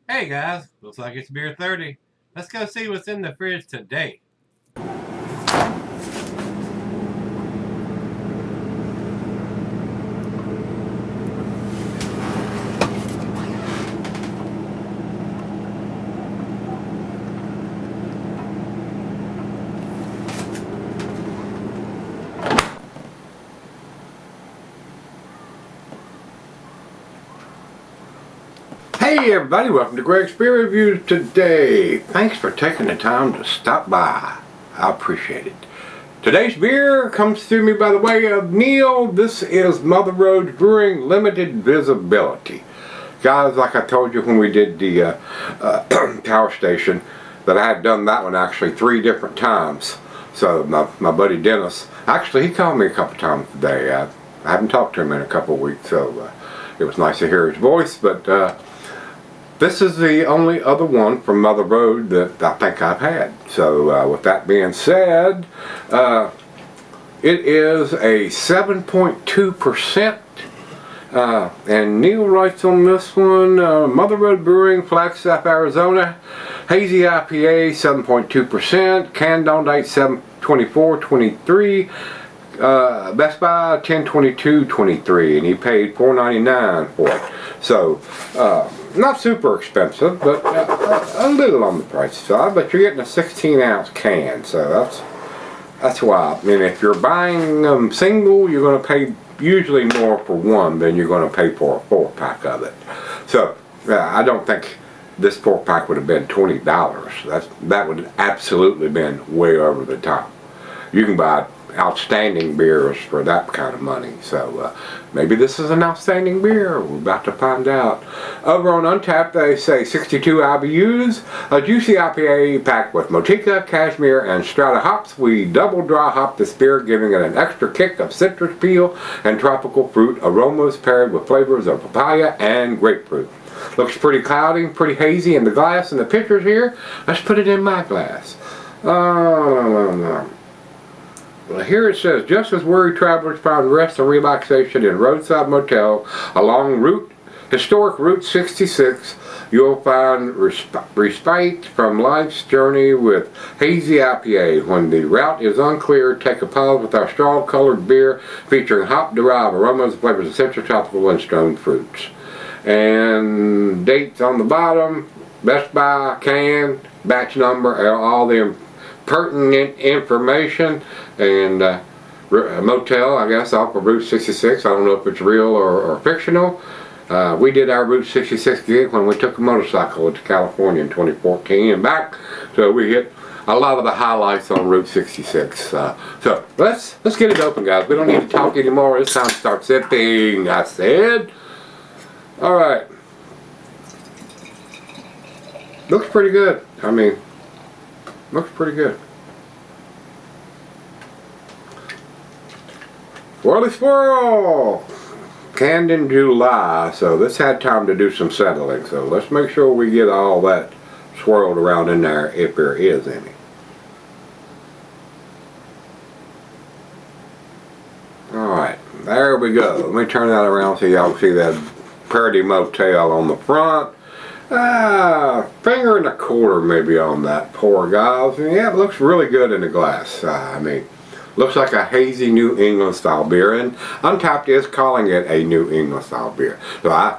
Hey guys, looks like it's beer 30. Let's go see what's in the fridge today. Hey everybody, welcome to Gregsbeerreviews today. Thanks for taking the time to stop by. I appreciate it. Today's beer comes through me by the way of Neil. This is Mother Road Brewing Limited Visibility. Guys, like I told you when we did the power station, that I had done that one actually 3 different times. So my buddy Dennis, actually he called me a couple times today. I haven't talked to him in a couple of weeks, so it was nice to hear his voice, but this is the only other one from Mother Road that I think I've had. So with that being said, it is a 7.2%. And Neil writes on this one, Mother Road Brewing, Flagstaff, Arizona, Hazy IPA, 7.2%, canned on date 7/24/23, Best Buy 10/22/23, and he paid $4.99 for it. So not super expensive, but a little on the pricey side. But you're getting a 16-ounce can, so that's why. I mean, if you're buying them single, you're going to pay usually more for one than you're going to pay for a 4-pack of it. So I don't think this 4-pack would have been $20. That would absolutely been way over the top. You can buy outstanding beers for that kind of money. So maybe this is an outstanding beer. We're about to find out. Over on Untapped they say 62 IBUs, a juicy IPA packed with Motica, Cashmere, and Strata hops. We double dry hop this beer, giving it an extra kick of citrus peel and tropical fruit aromas paired with flavors of papaya and grapefruit. Looks pretty cloudy, pretty hazy in the glass and the pictures here. Let's put it in my glass. Well, here it says, just as weary travelers find rest and relaxation in roadside motel along historic Route 66, you'll find respite from life's journey with Hazy IPA. When the route is unclear, take a pause with our straw-colored beer featuring hop-derived aromas, flavors of citrus, tropical, and stone fruits. And dates on the bottom, Best Buy, can, batch number, all the pertinent information, and a motel, I guess, off of Route 66. I don't know if it's real or fictional. We did our Route 66 gig when we took a motorcycle to California in 2014 and back, so we hit a lot of the highlights on Route 66. So let's get it open, guys. We don't need to talk anymore. It's time to start sipping, I said. Alright. Looks pretty good. I mean, looks pretty good. Whirly Swirl! Canned in July, so this had time to do some settling. So let's make sure we get all that swirled around in there if there is any. Alright, there we go. Let me turn that around so y'all can see that pretty motel on the front. Finger and a quarter maybe on that pour, guys. Yeah, it looks really good in the glass. I mean, looks like a hazy New England style beer, and Untapped is calling it a New England style beer. So I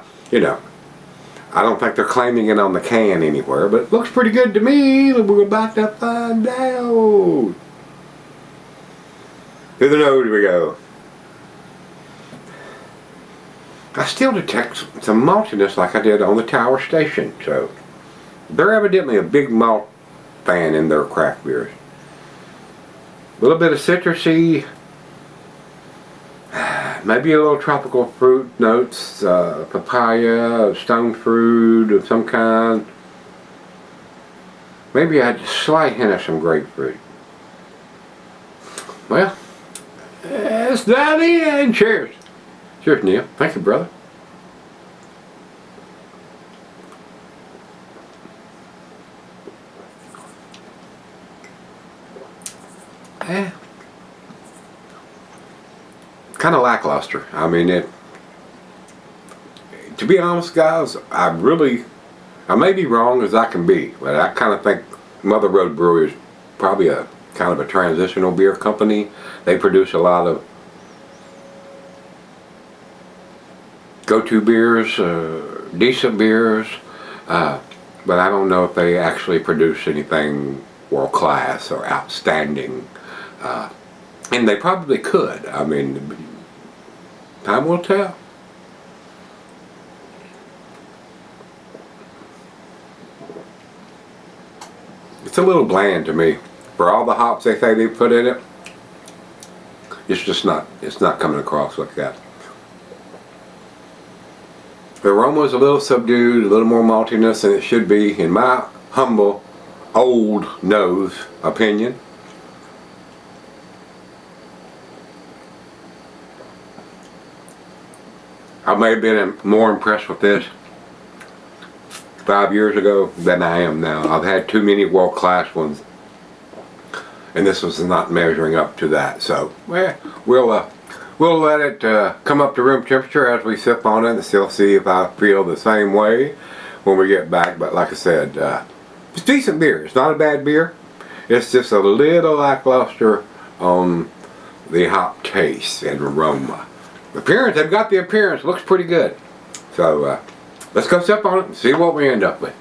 don't think they're claiming it on the can anywhere, but it looks pretty good to me. We're about to find out. To the nose we go. I still detect some maltiness like I did on the Tower Station, so they're evidently a big malt fan in their craft beers. A little bit of citrusy, maybe a little tropical fruit notes, papaya, stone fruit of some kind. Maybe a slight hint of some grapefruit. Well, it's that in. Cheers. Cheers, Neil. Thank you, brother. Kind of lackluster. I mean, to be honest, guys, I really I may be wrong as I can be, but I kind of think Mother Road Brewery is probably a kind of a transitional beer company. They produce a lot of go-to beers, decent beers, but I don't know if they actually produce anything world-class or outstanding. And they probably could. I mean, time will tell. It's a little bland to me. For all the hops they say they put in it, it's not coming across like that. The aroma is a little subdued, a little more maltiness than it should be, in my humble, old nose opinion. I may have been more impressed with this 5 years ago than I am now. I've had too many world-class ones, and this was not measuring up to that. So, we'll let it come up to room temperature as we sip on it and still see if I feel the same way when we get back. But like I said, it's decent beer. It's not a bad beer. It's just a little lackluster on the hop taste and aroma. The appearance, they've got the appearance. Looks pretty good. So let's go sip on it and see what we end up with.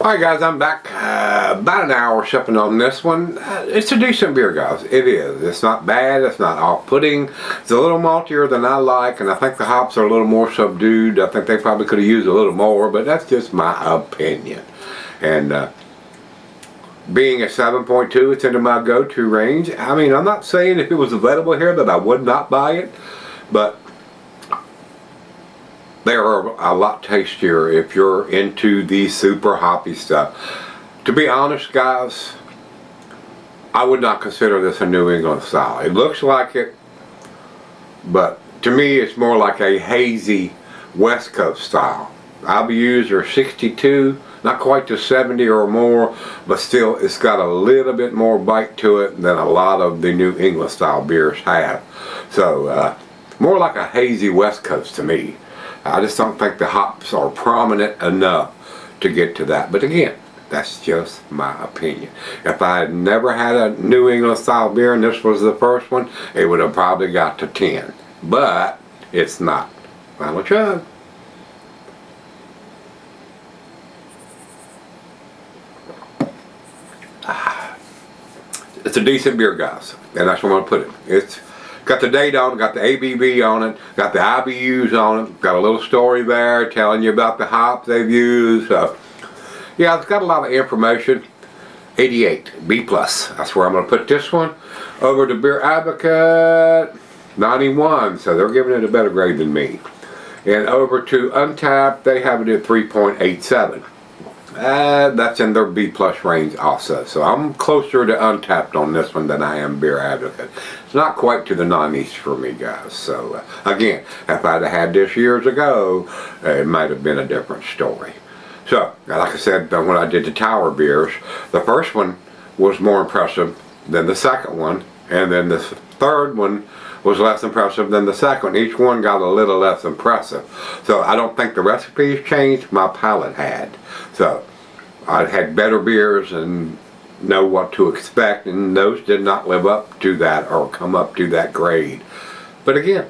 Alright guys, I'm back about an hour sipping on this one. It's a decent beer, guys. It is. It's not bad. It's not off-putting. It's a little maltier than I like, and I think the hops are a little more subdued. I think they probably could have used a little more, but that's just my opinion. And being a 7.2, it's into my go-to range. I mean, I'm not saying if it was available here that I would not buy it, but they are a lot tastier if you're into the super hoppy stuff. To be honest, guys, I would not consider this a New England style. It looks like it, but to me it's more like a hazy West Coast style. IBUs are 62, not quite to 70 or more, but still it's got a little bit more bite to it than a lot of the New England style beers have. So more like a hazy West Coast to me. I just don't think the hops are prominent enough to get to that. But again, that's just my opinion. If I had never had a New England style beer and this was the first one, it would have probably got to 10. But it's not. Final chug. It's a decent beer, guys, and that's where I'm going to put it. It's got the date on it, got the ABV on it, got the IBUs on it, got a little story there telling you about the hops they've used. Yeah, it's got a lot of information. 88, B+. That's where I'm going to put this one. Over to Beer Advocate, 91, so they're giving it a better grade than me. And over to Untapped, they have it at 3.87. That's in their B+ range also. So I'm closer to Untapped on this one than I am Beer Advocate. It's not quite to the 90s for me, guys. So again, if I'd have had this years ago, it might have been a different story. So, like I said, when I did the Tower beers, the first one was more impressive than the second one, and then the third one was less impressive than the second. Each one got a little less impressive. So I don't think the recipes changed, my palate had. So I had better beers and know what to expect, and those did not live up to that or come up to that grade. But again,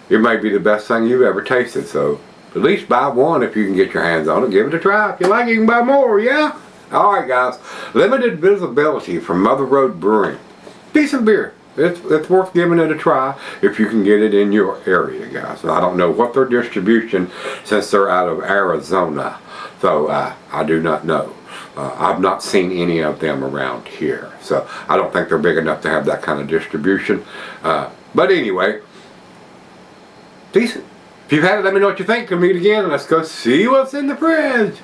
it may be the best thing you've ever tasted, so at least buy one if you can get your hands on it. Give it a try. If you like it, you can buy more, yeah? Alright guys, limited visibility from Mother Road Brewing. Decent beer. It's worth giving it a try if you can get it in your area, guys. And I don't know what their distribution, since they're out of Arizona. So I do not know. I've not seen any of them around here. So I don't think they're big enough to have that kind of distribution. But anyway, decent. If you've had it, let me know what you think. We'll meet again and let's go see what's in the fridge.